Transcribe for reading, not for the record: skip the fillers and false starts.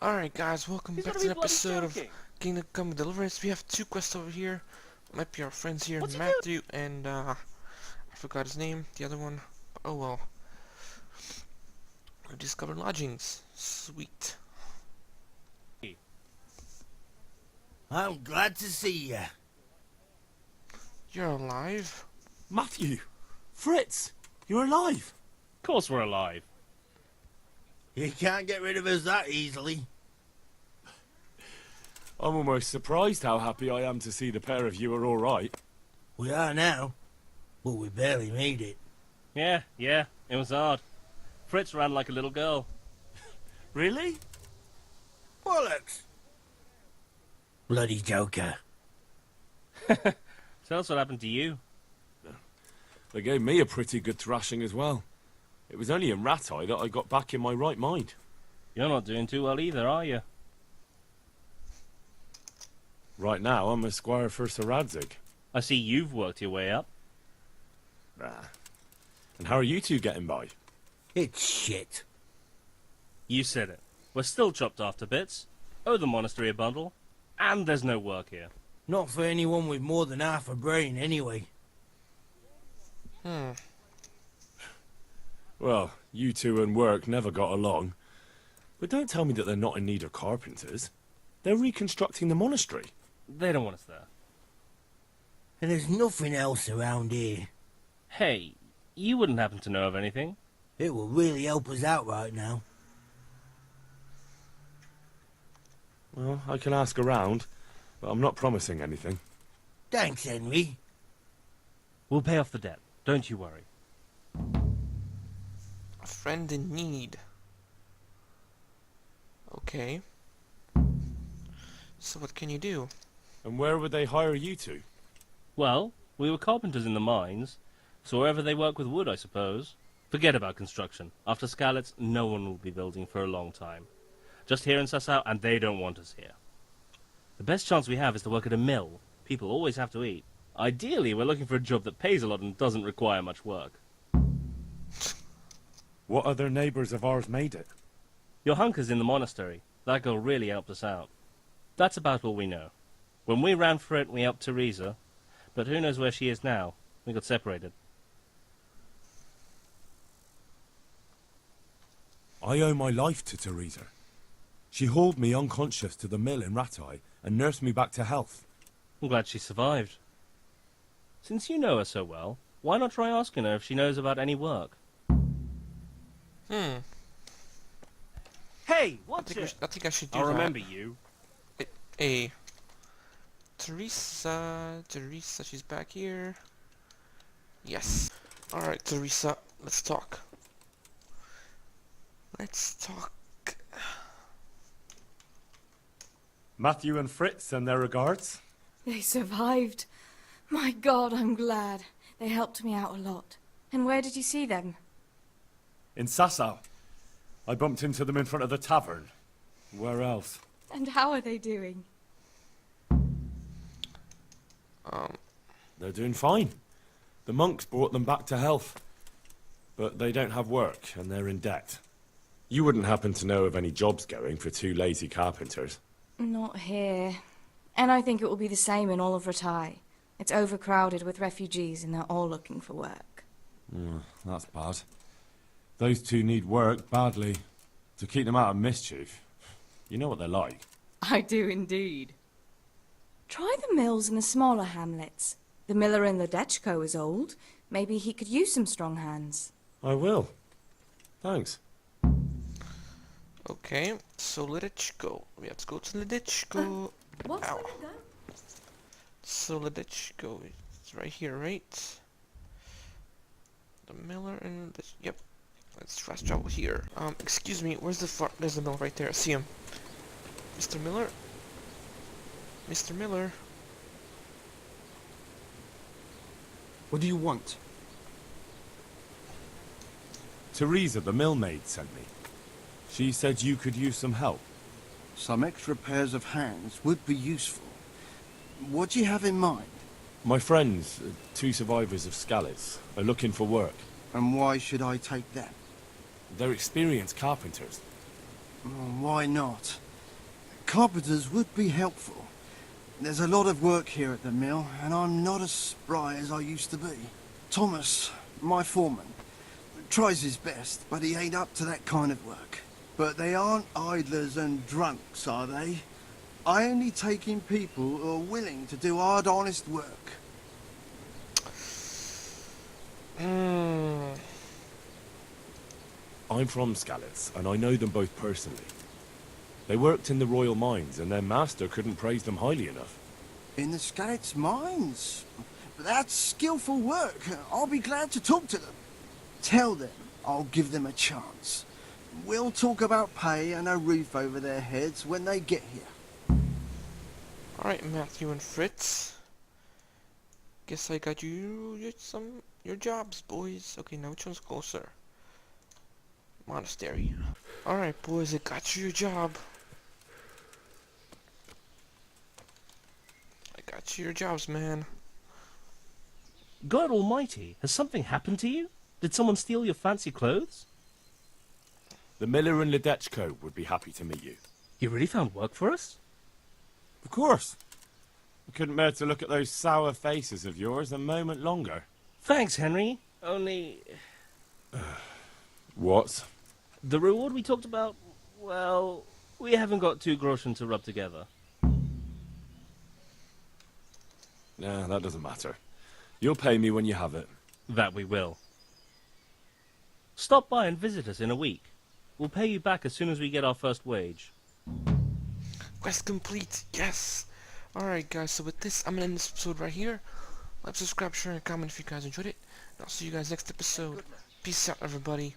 Alright guys, welcome He's back gotta to be an bloody episode of joking. Kingdom Come Deliverance. We have two quests over here. Might be our friends here, What's he doing? Matthew and I forgot his name, the other one. Oh well. We discovered lodgings. Sweet. I'm glad to see you. You're alive? Matthew! Fritz! You're alive! Of course we're alive. You can't get rid of us that easily. I'm almost surprised how happy I am to see the pair of you are alright. We are now, but we barely made it. Yeah, it was hard. Fritz ran like a little girl. Really? Bollocks! Bloody Joker. Tell us what happened to you. They gave me a pretty good thrashing as well. It was only in Rattay that I got back in my right mind. You're not doing too well either, are you? Right now, I'm a squire for Sir Radzig. I see you've worked your way up. And how are you two getting by? It's shit. You said it. We're still chopped off to bits. Owe the monastery a bundle. And there's no work here. Not for anyone with more than half a brain, anyway. Well, you two and work never got along. But don't tell me that they're not in need of carpenters. They're reconstructing the monastery. They don't want us there. And there's nothing else around here. Hey, you wouldn't happen to know of anything? It will really help us out right now. Well, I can ask around, but I'm not promising anything. Thanks, Henry. We'll pay off the debt. Don't you worry. A friend in need. Okay. So what can you do? And where would they hire you to? Well, we were carpenters in the mines, so wherever they work with wood, I suppose. Forget about construction. After Skalitz, no one will be building for a long time. Just here in Sassau, and they don't want us here. The best chance we have is to work at a mill. People always have to eat. Ideally, we're looking for a job that pays a lot and doesn't require much work. What other neighbours of ours made it? Your hunker's in the monastery. That girl really helped us out. That's about all we know. When we ran for it, we helped Teresa. But who knows where she is now? We got separated. I owe my life to Teresa. She hauled me unconscious to the mill in Rattay and nursed me back to health. I'm glad she survived. Since you know her so well, why not try asking her if she knows about any work? Hey, watch it! I think I should do I'll that. remember you. Hey. Teresa, she's back here. Yes. Alright, Teresa, let's talk. Let's talk. Matthew and Fritz send their regards. They survived. My God, I'm glad. They helped me out a lot. And where did you see them? In Sassau. I bumped into them in front of the tavern. Where else? And how are they doing? They're doing fine. The monks brought them back to health. But they don't have work, and they're in debt. You wouldn't happen to know of any jobs going for two lazy carpenters? Not here. And I think it will be the same in all of Rattay. It's overcrowded with refugees and they're all looking for work. That's bad. Those two need work badly. To keep them out of mischief. You know what they're like. I do indeed. Try the mills in the smaller hamlets. The miller in Ledechko is old. Maybe he could use some strong hands. I will. Thanks. Okay, so Ledechko. We have to go to Ledechko. What's Ow. going on? So Ledechko is right here, right? The miller and the... Yep. Let's fast travel here. Excuse me, where's the there's the mill right there. I see him. Mr. Miller? Mr. Miller? What do you want? Teresa, the millmaid, sent me. She said you could use some help. Some extra pairs of hands would be useful. What do you have in mind? My friends, two survivors of Skalitz, are looking for work. And why should I take them? They're experienced carpenters. Oh, why not? Carpenters would be helpful. There's a lot of work here at the mill, and I'm not as spry as I used to be. Thomas, my foreman, tries his best, but he ain't up to that kind of work. But they aren't idlers and drunks, are they? I only take in people who are willing to do hard, honest work. I'm from Skalitz, and I know them both personally. They worked in the royal mines, and their master couldn't praise them highly enough. In the Skalitz mines? That's skillful work. I'll be glad to talk to them. Tell them I'll give them a chance. We'll talk about pay and a roof over their heads when they get here. Alright, Matthew and Fritz. Guess I got you your jobs, boys. Okay, now which one's closer? Monastery. Alright, boys, I got you your job. I got you your jobs, man. God almighty, has something happened to you? Did someone steal your fancy clothes? The miller and Ledechko would be happy to meet you. You really found work for us? Of course. I couldn't bear to look at those sour faces of yours a moment longer. Thanks, Henry. Only... What? the reward we talked about, well, we haven't got 2 groschen to rub together. Nah, that doesn't matter. You'll pay me when you have it. That we will. Stop by and visit us in a week. We'll pay you back as soon as we get our first wage. Quest complete, yes! Alright guys, so with this, I'm gonna end this episode right here. Like, subscribe, share, and comment if you guys enjoyed it. And I'll see you guys next episode. Peace out, everybody.